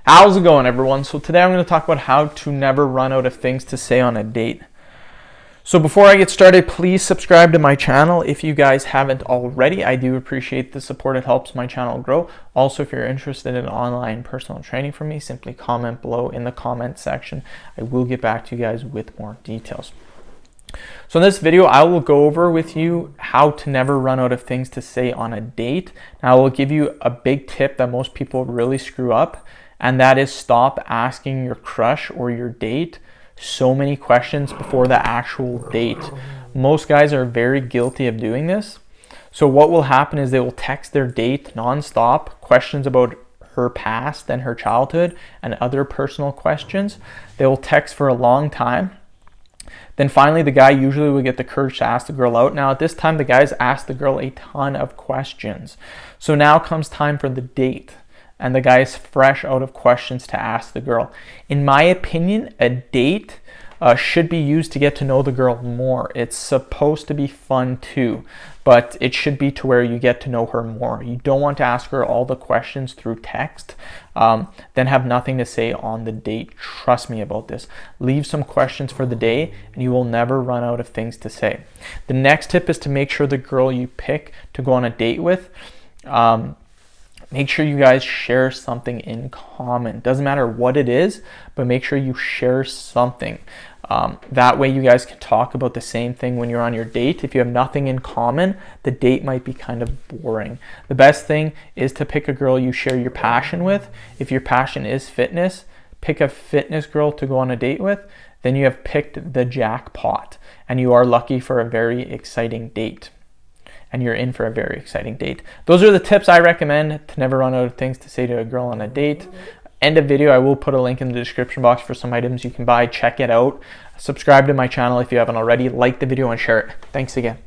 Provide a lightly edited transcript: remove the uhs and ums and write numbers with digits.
How's it going, everyone? So today I'm going to talk about how to never run out of things to say on a date. So before I get started, please subscribe to my channel if you guys haven't already. I do appreciate the support. It helps my channel grow. Also, if you're interested in online personal training from me, simply comment below in the comment section. I will get back to you guys with more details. So in this video, I will go over with you how to never run out of things to say on a date. Now, I will give you a big tip that most people really screw up, and that is stop asking your crush or your date so many questions before the actual date. Most guys are very guilty of doing this. So what will happen is they will text their date nonstop, questions about her past and her childhood and other personal questions. They will text for a long time. Then finally, the guy usually will get the courage to ask the girl out. Now, at this time, the guy's asked the girl a ton of questions. So now comes time for the date, and the guy's fresh out of questions to ask the girl. In my opinion, a date should be used to get to know the girl more. It's supposed to be fun too, but it should be to where you get to know her more. You don't want to ask her all the questions through text, then have nothing to say on the date. Trust me about this. Leave some questions for the day and you will never run out of things to say. The next tip is to make sure the girl you pick to go on a date with, make sure you guys share something in common. Doesn't matter what it is, but make sure you share something. That way you guys can talk about the same thing when you're on your date. If you have nothing in common, the date might be kind of boring. The best thing is to pick a girl you share your passion with. If your passion is fitness, pick a fitness girl to go on a date with. Then you have picked the jackpot and you are lucky for a very exciting date. And you're in for a very exciting date. Those are the tips I recommend to never run out of things to say to a girl on a date. End of video, I will put a link in the description box for some items you can buy. Check it out. Subscribe to my channel if you haven't already. Like the video and share it. Thanks again.